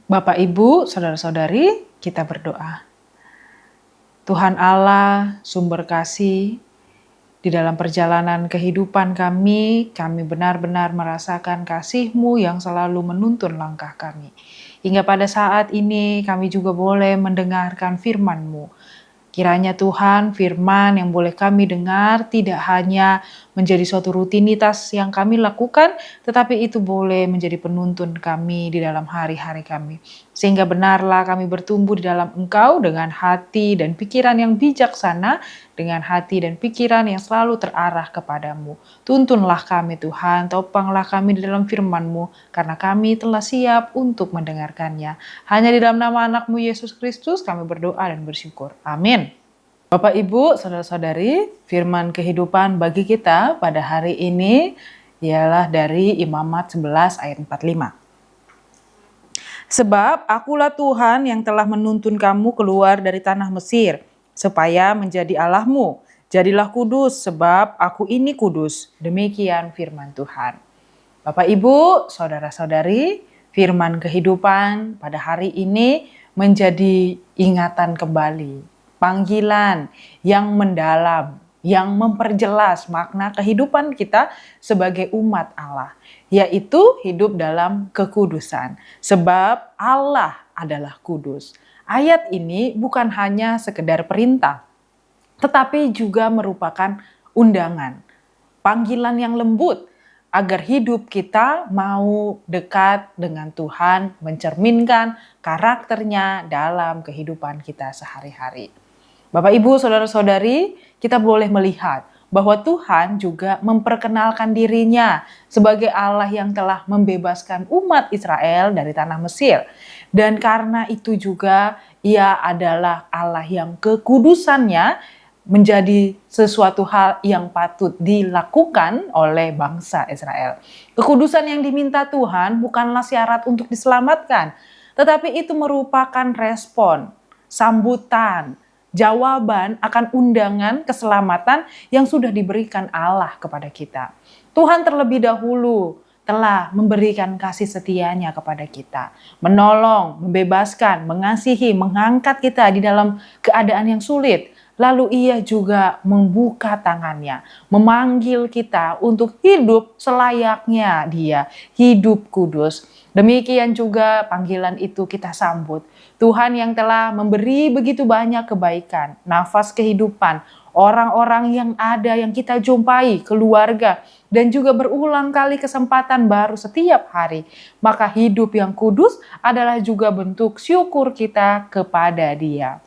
Bapak, Ibu, Saudara-saudari, kita berdoa. Tuhan Allah, sumber kasih, di dalam perjalanan kehidupan kami benar-benar merasakan kasih-Mu yang selalu menuntun langkah kami. Hingga pada saat ini kami juga boleh mendengarkan firman-Mu. Kiranya Tuhan, firman yang boleh kami dengar tidak hanya menjadi suatu rutinitas yang kami lakukan, tetapi itu boleh menjadi penuntun kami di dalam hari-hari kami. Sehingga benarlah kami bertumbuh di dalam Engkau dengan hati dan pikiran yang bijaksana, dengan hati dan pikiran yang selalu terarah kepadamu. Tuntunlah kami Tuhan, topanglah kami di dalam firman-Mu, karena kami telah siap untuk mendengarkannya. Hanya di dalam nama anak-Mu Yesus Kristus kami berdoa dan bersyukur. Amin. Bapak, Ibu, Saudara-saudari, firman kehidupan bagi kita pada hari ini ialah dari Imamat 11 ayat 45. Sebab akulah Tuhan yang telah menuntun kamu keluar dari tanah Mesir, supaya menjadi Allahmu. Jadilah kudus, sebab aku ini kudus. Demikian firman Tuhan. Bapak, Ibu, Saudara-saudari, firman kehidupan pada hari ini menjadi ingatan kembali. Panggilan yang mendalam, yang memperjelas makna kehidupan kita sebagai umat Allah, yaitu hidup dalam kekudusan. Sebab Allah adalah kudus. Ayat ini bukan hanya sekedar perintah, tetapi juga merupakan undangan, panggilan yang lembut agar hidup kita mau dekat dengan Tuhan, mencerminkan karakternya dalam kehidupan kita sehari-hari. Bapak, Ibu, Saudara-saudari, kita boleh melihat bahwa Tuhan juga memperkenalkan dirinya sebagai Allah yang telah membebaskan umat Israel dari tanah Mesir. Dan karena itu juga Ia adalah Allah yang kekudusannya menjadi sesuatu hal yang patut dilakukan oleh bangsa Israel. Kekudusan yang diminta Tuhan bukanlah syarat untuk diselamatkan, tetapi itu merupakan respon, sambutan, jawaban akan undangan keselamatan yang sudah diberikan Allah kepada kita. Tuhan terlebih dahulu telah memberikan kasih setianya kepada kita, menolong, membebaskan, mengasihi, mengangkat kita di dalam keadaan yang sulit. Lalu Ia juga membuka tangannya, memanggil kita untuk hidup selayaknya Dia, hidup kudus. Demikian juga panggilan itu kita sambut. Tuhan yang telah memberi begitu banyak kebaikan, nafas kehidupan, orang-orang yang ada yang kita jumpai, keluarga, dan juga berulang kali kesempatan baru setiap hari. Maka hidup yang kudus adalah juga bentuk syukur kita kepada Dia.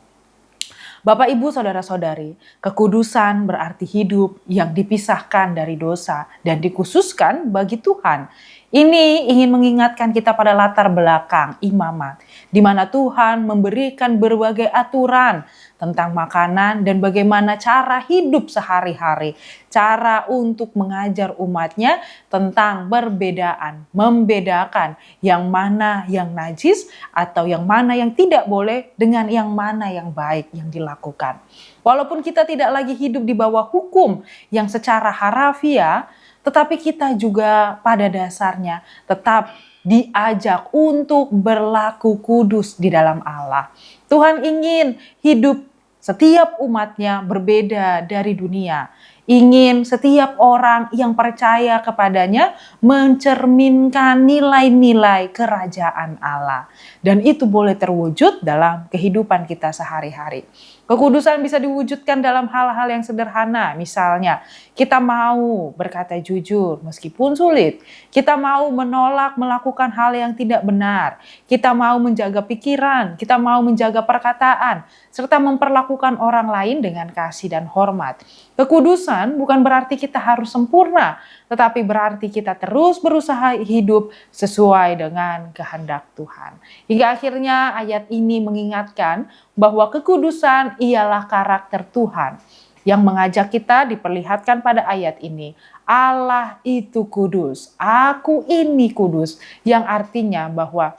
Bapak, Ibu, Saudara-saudari, kekudusan berarti hidup yang dipisahkan dari dosa dan dikhususkan bagi Tuhan. Ini ingin mengingatkan kita pada latar belakang imamat, di mana Tuhan memberikan berbagai aturan tentang makanan dan bagaimana cara hidup sehari-hari, cara untuk mengajar umatnya tentang perbedaan, membedakan yang mana yang najis atau yang mana yang tidak boleh dengan yang mana yang baik yang dilakukan. Walaupun kita tidak lagi hidup di bawah hukum yang secara harafiah, tetapi kita juga pada dasarnya tetap diajak untuk berlaku kudus di dalam Allah. Tuhan ingin hidup setiap umatnya berbeda dari dunia. Ingin setiap orang yang percaya kepadanya mencerminkan nilai-nilai kerajaan Allah. Dan itu boleh terwujud dalam kehidupan kita sehari-hari. Kekudusan bisa diwujudkan dalam hal-hal yang sederhana. Misalnya, kita mau berkata jujur meskipun sulit. Kita mau menolak melakukan hal yang tidak benar. Kita mau menjaga pikiran, kita mau menjaga perkataan, serta memperlakukan orang lain dengan kasih dan hormat. Kekudusan bukan berarti kita harus sempurna, tetapi berarti kita terus berusaha hidup sesuai dengan kehendak Tuhan. Hingga akhirnya ayat ini mengingatkan bahwa kekudusan ialah karakter Tuhan yang mengajak kita diperlihatkan pada ayat ini. Allah itu kudus, aku ini kudus, yang artinya bahwa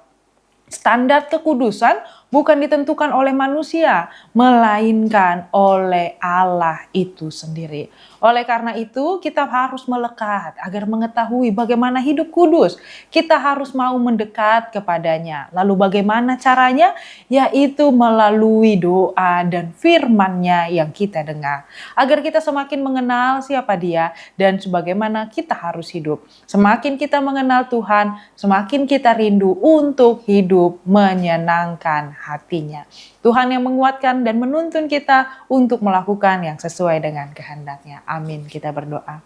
standar kekudusan bukan ditentukan oleh manusia, melainkan oleh Allah itu sendiri. Oleh karena itu, kita harus melekat agar mengetahui bagaimana hidup kudus. Kita harus mau mendekat kepadanya. Lalu bagaimana caranya? Yaitu melalui doa dan firman-Nya yang kita dengar. Agar kita semakin mengenal siapa Dia dan sebagaimana kita harus hidup. Semakin kita mengenal Tuhan, semakin kita rindu untuk hidup menyenangkan hati-Nya. Tuhan yang menguatkan dan menuntun kita untuk melakukan yang sesuai dengan kehendak-Nya. Amin. Kita berdoa.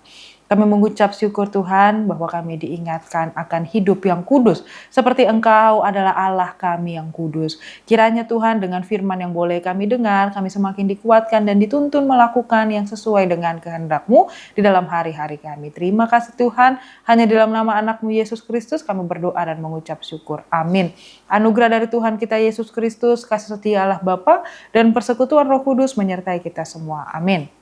Kami mengucap syukur Tuhan bahwa kami diingatkan akan hidup yang kudus. Seperti Engkau adalah Allah kami yang kudus. Kiranya Tuhan dengan firman yang boleh kami dengar, kami semakin dikuatkan dan dituntun melakukan yang sesuai dengan kehendak-Mu di dalam hari-hari kami. Terima kasih Tuhan, hanya dalam nama anak-Mu Yesus Kristus kami berdoa dan mengucap syukur. Amin. Anugerah dari Tuhan kita Yesus Kristus, kasih setia Allah Bapa, dan persekutuan Roh Kudus menyertai kita semua. Amin.